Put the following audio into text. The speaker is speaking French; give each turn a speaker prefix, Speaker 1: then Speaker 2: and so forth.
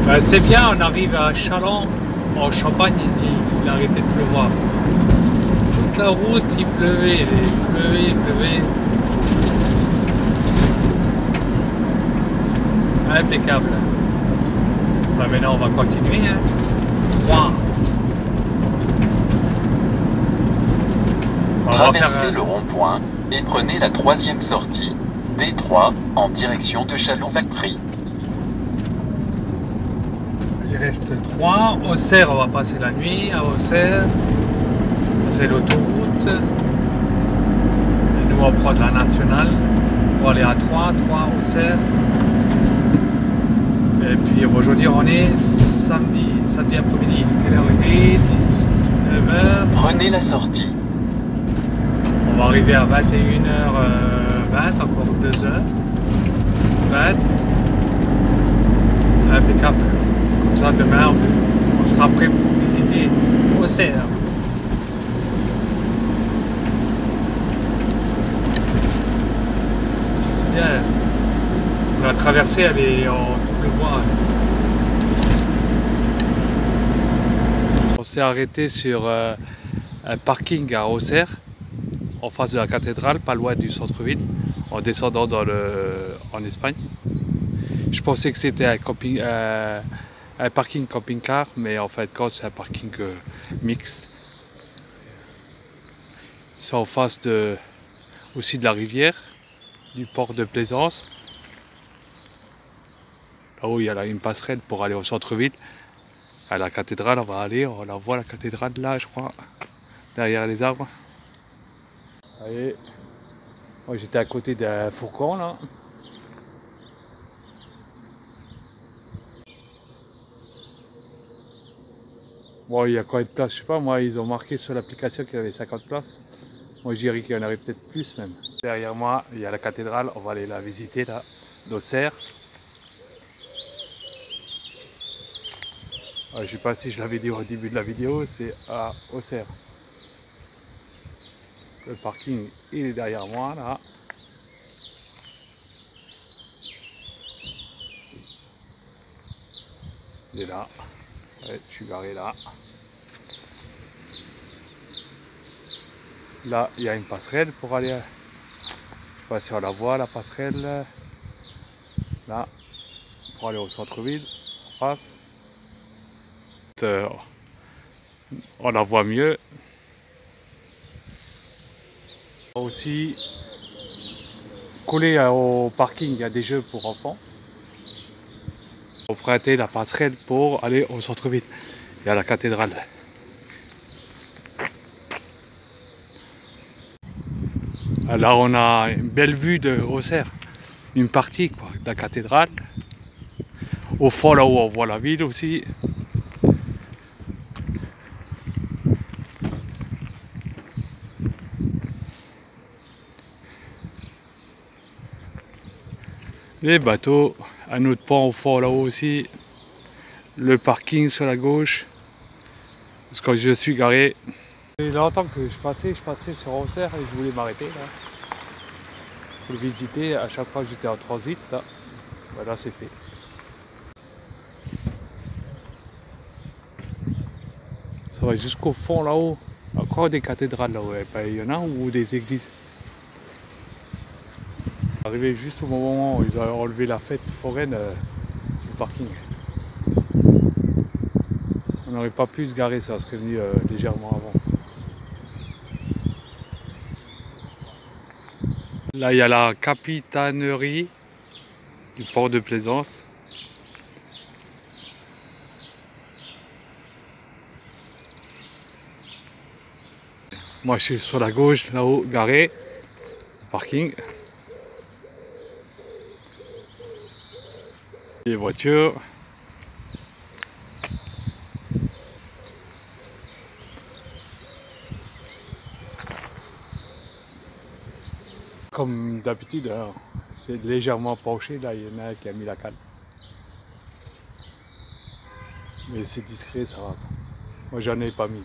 Speaker 1: Ben, c'est bien, on arrive à Châlons, en Champagne, il a arrêté de pleuvoir. Toute la route, il pleuvait, il pleuvait. Impeccable. Ben, maintenant, on va continuer. Hein. 3.
Speaker 2: Traversez le rond-point et prenez la 3e sortie, D3, en direction de Châlons-Vactry.
Speaker 1: Il reste 3. Auxerre, on va passer la nuit à Auxerre. C'est l'autoroute. Nous, on prend de la nationale pour aller à 3 Auxerre. Et puis aujourd'hui, on est samedi après-midi. Quelle heure il est? 9h.
Speaker 2: Prenez la sortie.
Speaker 1: On va arriver à 21h20, encore 2h20. Impeccable. Comme ça, demain, on sera prêt pour visiter Auxerre. C'est bien. La traversée, elle est en double voie. On s'est arrêté sur un parking à Auxerre, en face de la cathédrale, pas loin du centre-ville, en descendant en Espagne. Je pensais que c'était un parking camping-car, mais en fait, c'est un parking mixte. C'est en face aussi de la rivière, du port de Plaisance. Là-haut, il y a une passerelle pour aller au centre-ville. À la cathédrale, on va aller, on la voit la cathédrale là, je crois, derrière les arbres. Allez. Moi, j'étais à côté d'un fourgon là. Bon, il y a combien de places? Je sais pas, moi, ils ont marqué sur l'application qu'il y avait 50 places. Moi, je dirais qu'il y en avait peut-être plus même. Derrière moi, il y a la cathédrale, on va aller la visiter là, d'Auxerre. Je ne sais pas si je l'avais dit au début de la vidéo, c'est à Auxerre. Le parking, il est derrière moi là. Il est là. Ouais, je suis garé là. Là, il y a une passerelle pour aller. Je ne sais pas si on la voit, la passerelle. Là, pour aller au centre-ville, en face. On la voit mieux. Aussi, collé au parking, il y a des jeux pour enfants. Emprunter la passerelle pour aller au centre-ville. Il y a la cathédrale. Là, on a une belle vue de Auxerre. Une partie quoi, de la cathédrale. Au fond, là où on voit la ville aussi. Les bateaux, un autre pont au fond là-haut aussi. Le parking sur la gauche. Parce que je suis garé. Il y a longtemps que je passais sur Auxerre et je voulais m'arrêter là. Pour le visiter à chaque fois que j'étais en transit. Là, voilà, c'est fait. Ça va jusqu'au fond là-haut. Encore des cathédrales là-haut. Il y en a ou des églises. Arrivé juste au moment où ils ont enlevé la fête foraine sur le parking. On n'aurait pas pu se garer, ça serait venu légèrement avant. Là, il y a la capitainerie du port de Plaisance. Moi, je suis sur la gauche, là-haut, garé, parking. Les voitures. Comme d'habitude, hein, c'est légèrement penché, là il y en a un qui a mis la cale. Mais c'est discret, ça va. Moi j'en ai pas mis.